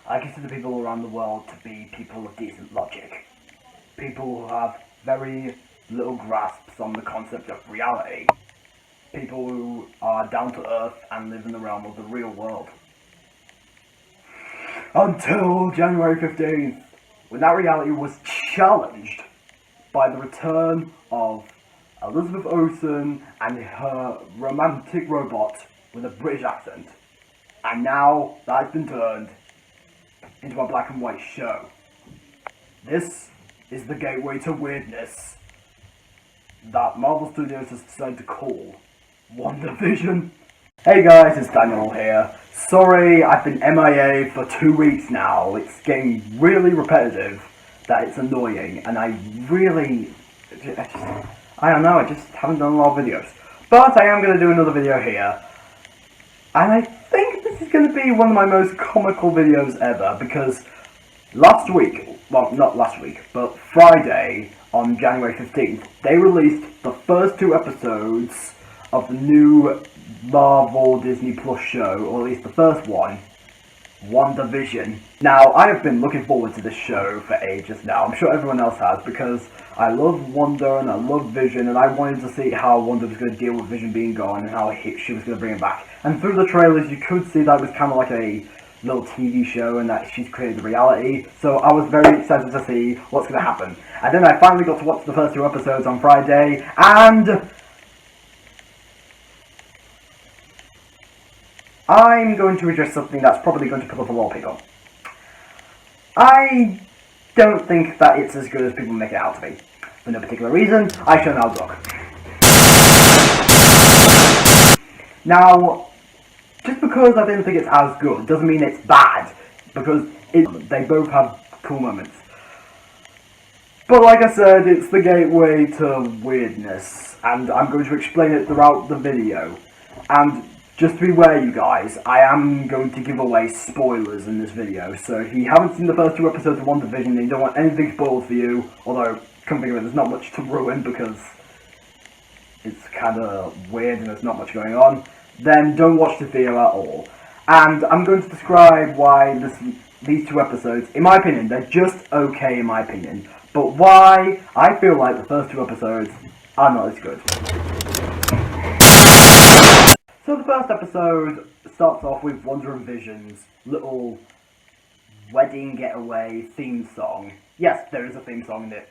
I consider people around the world to be people of decent logic. People who have very little grasps on the concept of reality. People who are down to earth and live in the realm of the real world. Until January 15th, when that reality was challenged by the return of Elizabeth Olsen and her romantic robot with a British accent. And now that has been turned into a black and white show. This is the gateway to weirdness that Marvel Studios has decided to call WandaVision. Hey guys, it's Daniel here. Sorry, I've been MIA for 2 weeks now. It's getting really repetitive that it's annoying, and I don't know, I just haven't done a lot of videos. But I am going to do another video here, and I think this is going to be one of my most comical videos ever, because last week, well, not last week, but Friday on January 15th, they released the first 2 episodes of the new Marvel Disney Plus show, or at least the first one, WandaVision. Now, I have been looking forward to this show for ages now. I'm sure everyone else has, because I love Wanda and I love Vision, and I wanted to see how Wanda was going to deal with Vision being gone and how she was going to bring him back. And through the trailers, you could see that it was kind of like a little TV show and that she's created the reality. So I was very excited to see what's going to happen. And then I finally got to watch the first 2 episodes on Friday, and I'm going to address something that's probably going to put up a lot of people. I don't think that it's as good as people make it out to be. For no particular reason, I shall now talk. Now, just because I didn't think it's as good doesn't mean it's bad, because they both have cool moments. But like I said, it's the gateway to weirdness, and I'm going to explain it throughout the video. And just to be aware, you guys, I am going to give away spoilers in this video, so if you haven't seen the first 2 episodes of WandaVision and you don't want anything spoiled for you, although, come think of it, there's not much to ruin because it's kind of weird and there's not much going on, then don't watch this video at all. And I'm going to describe why these 2 episodes, in my opinion, they're just okay in my opinion, but why I feel like the first 2 episodes are not as good. So the first episode starts off with Wanda and Vision's little wedding getaway theme song. Yes, there is a theme song in the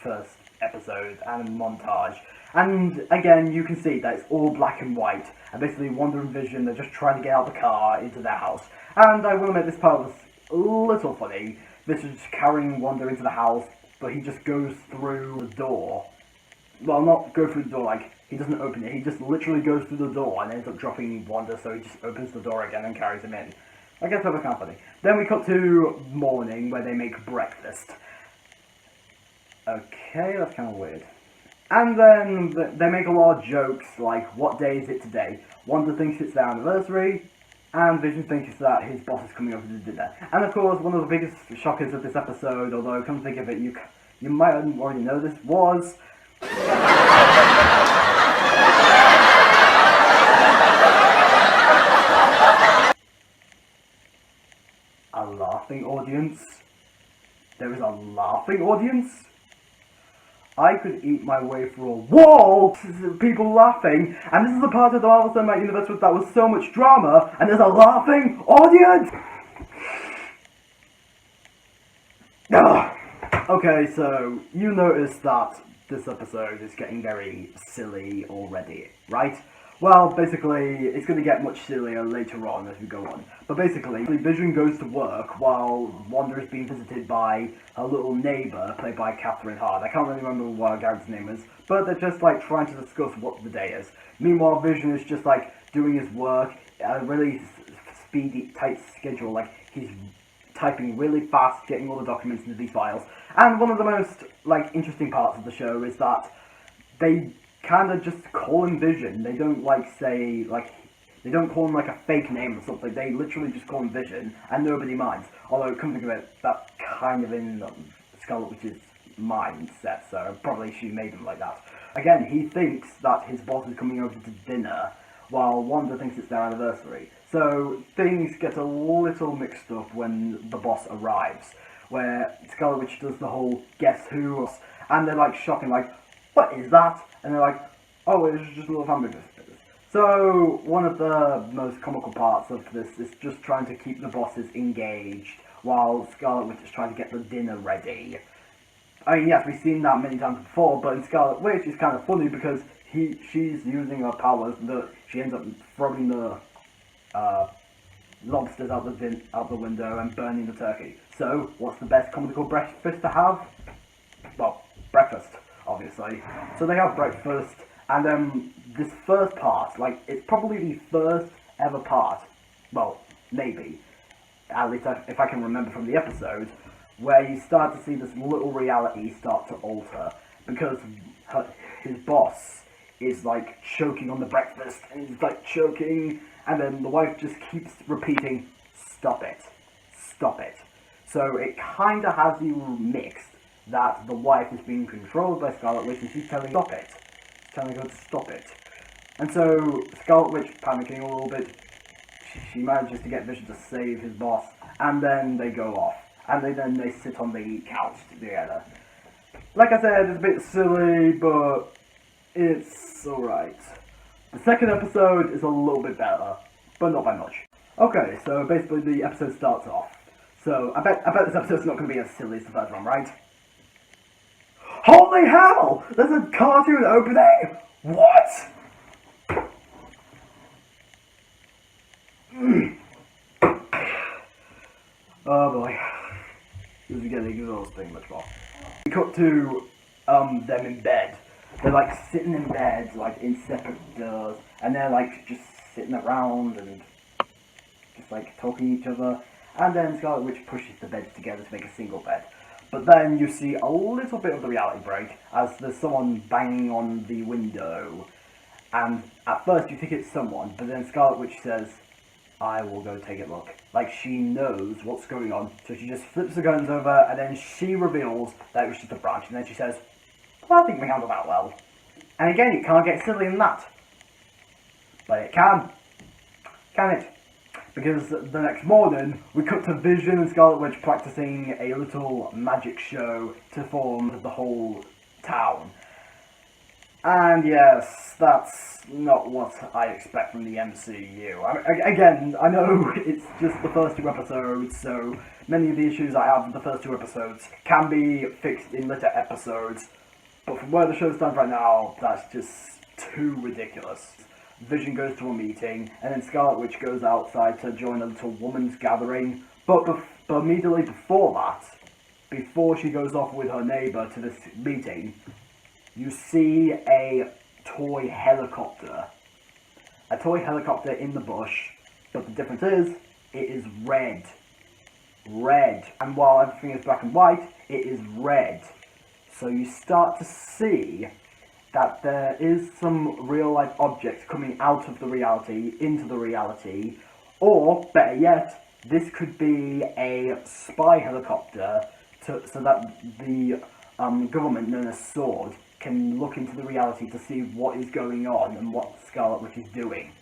first episode and a montage. And again, you can see that it's all black and white. And basically Wanda and Vision are just trying to get out of the car into their house. And I will admit this part was a little funny. Vision's carrying Wanda into the house, but he just goes through the door. Well, not go through the door, like, he doesn't open it, he just literally goes through the door and ends up dropping Wanda, so he just opens the door again and carries him in. I guess that was kind of funny. Then we cut to morning, where they make breakfast. Okay, that's kind of weird. And then they make a lot of jokes, like, what day is it today? Wanda thinks it's their anniversary, and Vision thinks that his boss is coming over to dinner. And of course, one of the biggest shockers of this episode, although come to think of it, you might already know this, was a laughing audience. There is a laughing audience. I could eat my way through a wall, people laughing, and this is the part of the Marvel Cinematic Universe that was so much drama, and there's a laughing audience! Okay, so you notice that this episode is getting very silly already, right? Well, basically, it's going to get much sillier later on as we go on. But basically, Vision goes to work while Wanda is being visited by her little neighbour, played by Catherine Hard. I can't really remember what her character's name is, but they're just like trying to discuss what the day is. Meanwhile, Vision is just like doing his work at a really speedy, tight schedule. Like, he's typing really fast, getting all the documents into these files. And one of the most, like, interesting parts of the show is that they kind of just call him Vision. They don't, like, say, like, they don't call him, like, a fake name or something. They literally just call him Vision, and nobody minds. Although, come to think of it, that's kind of in Scarlet Witch's mindset, so probably she made him like that. Again, he thinks that his boss is coming over to dinner while Wanda thinks it's their anniversary. So things get a little mixed up when the boss arrives, where Scarlet Witch does the whole guess who, and they're like shocking, like, what is that? And they're like, oh, it's just a little family business. So one of the most comical parts of this is just trying to keep the bosses engaged while Scarlet Witch is trying to get the dinner ready. I mean, yes, we've seen that many times before, but in Scarlet Witch it's kind of funny because she's using her powers that she ends up throwing the lobsters out the window and burning the turkey. So, what's the best comical breakfast to have? Well, breakfast, obviously. So they have breakfast, and this first part, like, it's probably the first ever part, well, maybe, at least if I can remember from the episode, where you start to see this little reality start to alter, because his boss is, like, choking on the breakfast, and he's, like, choking, and then the wife just keeps repeating, stop it, stop it. So it kind of has you mixed that the wife is being controlled by Scarlet Witch and she's telling her, stop it. She's telling her to stop it. And so Scarlet Witch, panicking a little bit, she manages to get Vision to save his boss, and then they go off. And then they sit on the couch together. Like I said, it's a bit silly, but it's alright. The second episode is a little bit better, but not by much. Okay, so basically the episode starts off. So I bet this episode's not going to be as silly as the first one, right? Holy hell! There's a cartoon opening! What? Oh boy. This is getting exhausting much more. We cut to them in bed. They're like sitting in bed, like in separate doors, and they're like just sitting around and just like talking to each other. And then Scarlet Witch pushes the beds together to make a single bed. But then you see a little bit of the reality break as there's someone banging on the window. And at first you think it's someone, but then Scarlet Witch says, I will go take a look. Like, she knows what's going on, so she just flips the guns over, and then she reveals that it was just a branch, and then she says, well, I think we handled that well. And again, you can't get silly in that. But it can. Can it? Because the next morning, we cut to Vision and Scarlet Witch practicing a little magic show to form the whole town. And yes, that's not what I expect from the MCU. Again, I know it's just the first two episodes, so many of the issues I have with the first two episodes can be fixed in later episodes, but from where the show stands right now, that's just too ridiculous. Vision goes to a meeting, and then Scarlet Witch goes outside to join a little woman's gathering, but immediately before that, before she goes off with her neighbour to this meeting, you see a toy helicopter. A toy helicopter in the bush, but the difference is, it is red. Red. And while everything is black and white, it is red. So you start to see that there is some real-life objects coming out of the reality, into the reality, or, better yet, this could be a spy helicopter so that the government, known as SWORD, can look into the reality to see what is going on and what Scarlet Witch is doing.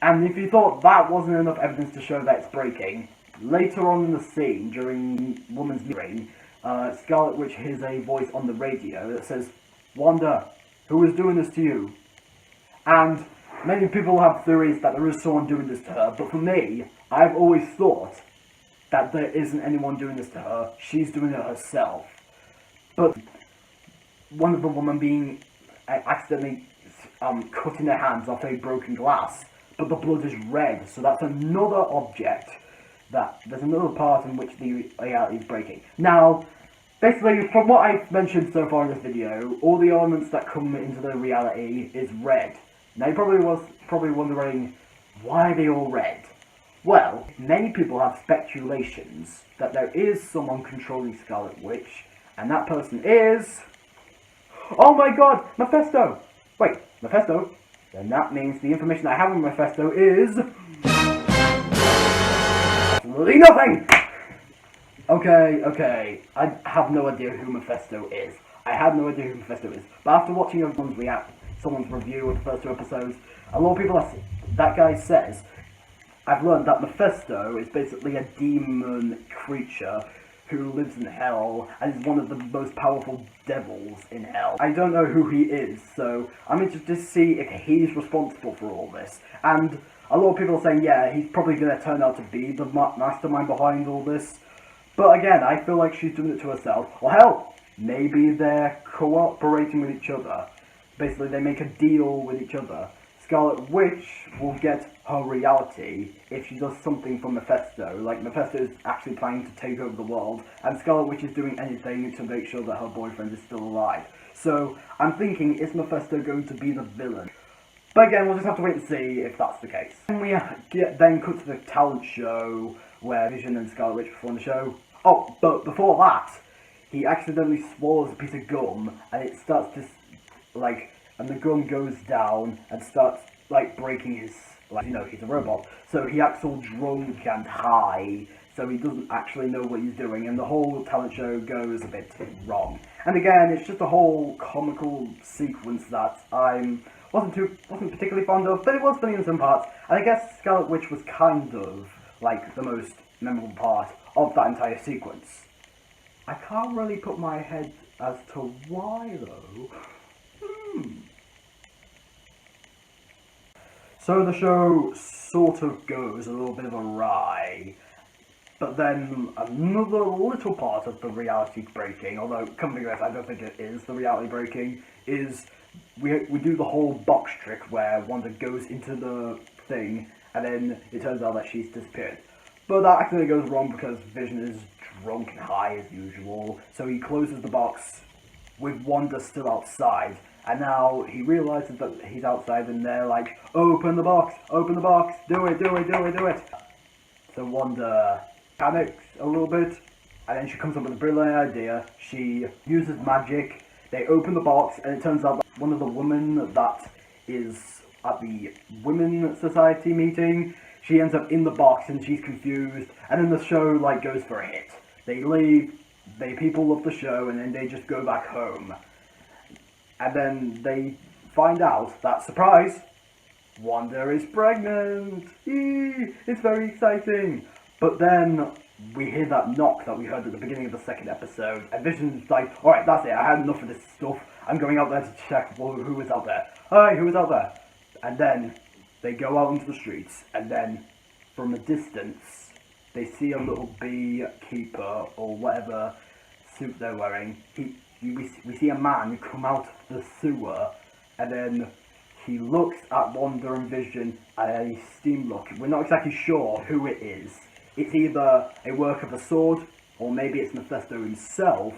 And if you thought that wasn't enough evidence to show that it's breaking, later on in the scene, during Woman's meeting, Scarlet Witch hears a voice on the radio that says, Wanda, who is doing this to you? And many people have theories that there is someone doing this to her, but for me, I've always thought that there isn't anyone doing this to her, she's doing it herself. But one of the women being accidentally cutting their hands off a broken glass, but the blood is red, so that's another object, that there's another part in which the reality is breaking. Now, basically, from what I've mentioned so far in this video, all the elements that come into the reality is red. Now you're probably wondering, why are they all red? Well, many people have speculations that there is someone controlling Scarlet Witch, and that person is... Oh my god, Mephisto! Wait, Mephisto? Then that means the information I have on Mephisto is... absolutely nothing! Okay, I have no idea who Mephisto is. I have no idea who Mephisto is. But after watching everyone's someone's review of the first 2 episodes, a lot of people, that guy says, I've learned that Mephisto is basically a demon creature who lives in hell and is one of the most powerful devils in hell. I don't know who he is, so I'm interested to see if he's responsible for all this. And a lot of people are saying, yeah, he's probably going to turn out to be the mastermind behind all this. But again, I feel like she's doing it to herself. Or hell, maybe they're cooperating with each other. Basically, they make a deal with each other. Scarlet Witch will get her reality if she does something for Mephisto. Like, Mephisto is actually planning to take over the world, and Scarlet Witch is doing anything to make sure that her boyfriend is still alive. So, I'm thinking, is Mephisto going to be the villain? But again, we'll just have to wait and see if that's the case. And we then cut to the talent show, where Vision and Scarlet Witch perform the show. Oh, but before that, he accidentally swallows a piece of gum, and it starts to, like, and the gum goes down and starts, like, breaking his, like, you know, he's a robot. So he acts all drunk and high, so he doesn't actually know what he's doing, and the whole talent show goes a bit wrong. And again, it's just a whole comical sequence that I wasn't particularly fond of, but it was funny in some parts, and I guess Scarlet Witch was kind of, like, the most memorable part of that entire sequence. I can't really put my head as to why, though. So the show sort of goes a little bit of awry, but then another little part of the reality breaking, although come to think of it, I don't think it is the reality breaking, is we do the whole box trick where Wanda goes into the thing and then it turns out that she's disappeared. But that actually goes wrong because Vision is drunk and high as usual, so he closes the box with Wanda still outside. And now he realizes that he's outside and they're like, open the box, do it. So Wanda panics a little bit, and then she comes up with a brilliant idea. She uses magic, they open the box, and it turns out that one of the women that is at the Women's Society meeting, she ends up in the box and she's confused, and then the show, like, goes for a hit. They leave, people love the show, and then they just go back home. And then they find out that, surprise, Wanda is pregnant! Eee, it's very exciting! But then we hear that knock that we heard at the beginning of the second episode, and Vision's like, alright, that's it, I had enough of this stuff, I'm going out there to check who is out there. Hi, who is out there? And then they go out into the streets, and then from a distance, they see a little beekeeper, or whatever suit they're wearing. We see a man come out of the sewer, and then he looks at Wanda and Vision and a steam look. We're not exactly sure who it is. It's either a work of the sword, or maybe it's Mephisto himself,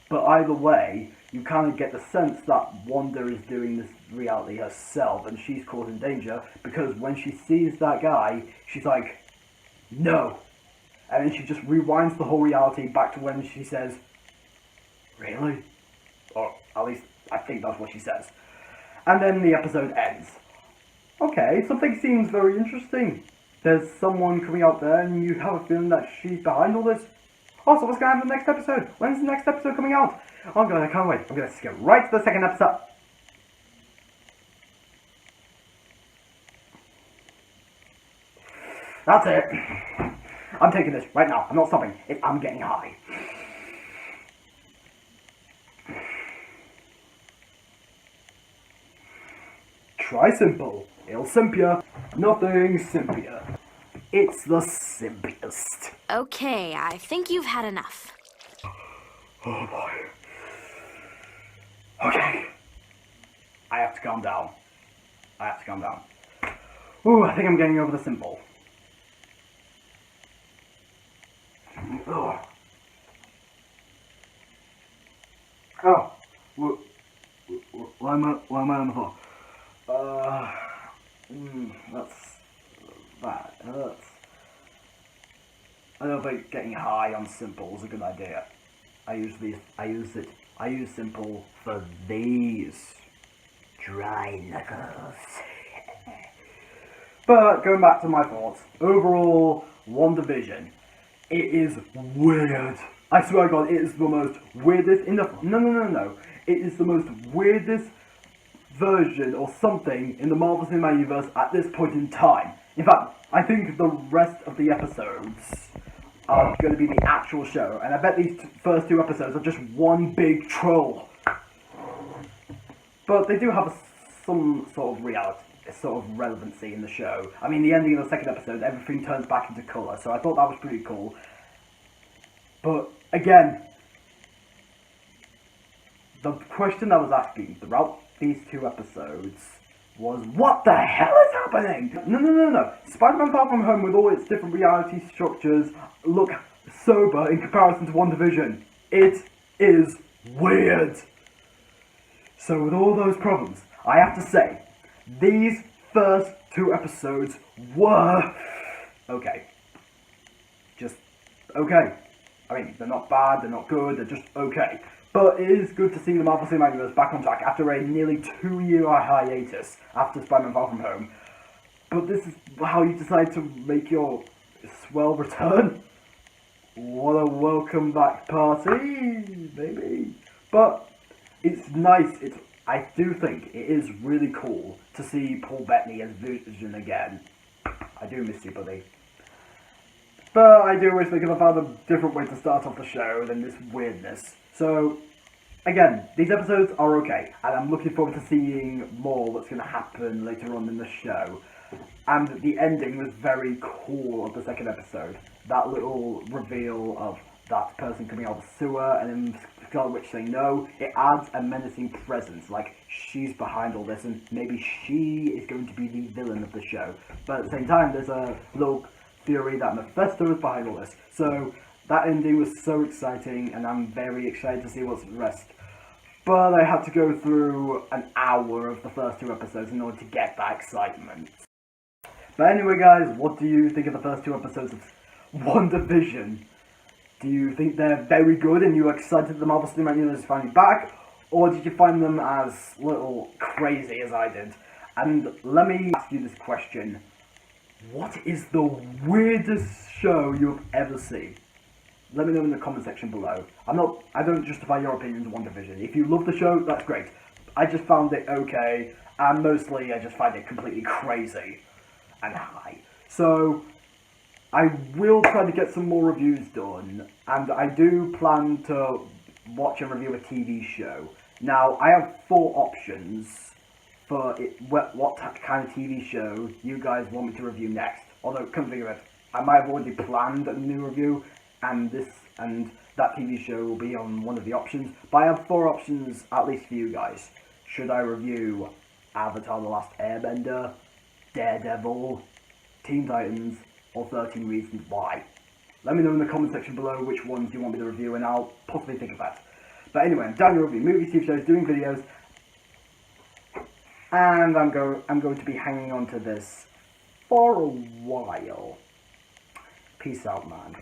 but either way, you kind of get the sense that Wanda is doing this reality herself, and she's causing danger, because when she sees that guy, she's like, no! And then she just rewinds the whole reality back to when she says, really? Or at least, I think that's what she says. And then the episode ends. Okay, something seems very interesting. There's someone coming out there and you have a feeling that she's behind all this. Oh, so what's going to happen in the next episode? When's the next episode coming out? Oh god, I can't wait. I'm going to skip right to the second episode. That's it. I'm taking this right now. I'm not stopping. I'm getting high. Try simple. Il simpia. Nothing simpia. It's the simplest. Okay, I think you've had enough. Oh boy. Okay. I have to calm down. Ooh, I think I'm getting over the simple. Oh. Oh. Why am I on the floor? That hurts. I don't think getting high on simple is a good idea. I use simple for these dry knuckles. But going back to my thoughts, overall, WandaVision, it is weird. I swear to God, it is the most weirdest No. It is the most weirdest version or something in the Marvel Cinematic Universe at this point in time. In fact, I think the rest of the episodes are going to be the actual show, and I bet these first 2 episodes are just one big troll. But they do have some sort of reality, sort of relevancy in the show. I mean, the ending of the second episode, everything turns back into colour, so I thought that was pretty cool. But again, the question I was asking throughout these 2 episodes was, what the hell is happening? No. Spider-Man Far From Home, with all its different reality structures, look sober in comparison to WandaVision. It is weird. So with all those problems, I have to say, these first 2 episodes were okay. Just okay. I mean, they're not bad, they're not good, they're just okay. But it is good to see the Marvel Cinematic Universe back on track after a nearly 2-year hiatus after Spider-Man Far From Home. But this is how you decide to make your swell return? What a welcome back party, baby. But it's nice, I do think it is really cool to see Paul Bettany as Vision again. I do miss you, buddy. But I do wish they could have found a different way to start off the show than this weirdness. So, again, these episodes are okay, and I'm looking forward to seeing more what's going to happen later on in the show. And the ending was very cool of the second episode. That little reveal of that person coming out of the sewer, and then Scarlet Witch saying no, it adds a menacing presence, like she's behind all this, and maybe she is going to be the villain of the show. But at the same time, there's a little theory that Mephisto is behind all this. So that ending was so exciting, and I'm very excited to see what's the rest. But I had to go through an hour of the first 2 episodes in order to get that excitement. But anyway, guys, what do you think of the first 2 episodes of WandaVision? Do you think they're very good and you're excited that the Marvel Cinematic Universe is finally back? Or did you find them as little crazy as I did? And let me ask you this question. What is the weirdest show you've ever seen? Let me know in the comment section below. I don't justify your opinions on WandaVision. If you love the show, that's great. I just found it okay, and mostly I just find it completely crazy and high. So I will try to get some more reviews done, and I do plan to watch and review a TV show. Now, I have 4 options for what kind of TV show you guys want me to review next. Although, come think of it, I might have already planned a new review, and that TV show will be on one of the options. But I have 4 options, at least for you guys. Should I review Avatar: The Last Airbender, Daredevil, Teen Titans, or 13 Reasons Why? Let me know in the comment section below which ones you want me to review, and I'll possibly think of that. But anyway, I'm down to review movies, TV shows, doing videos, and I'm going to be hanging on to this for a while. Peace out, man.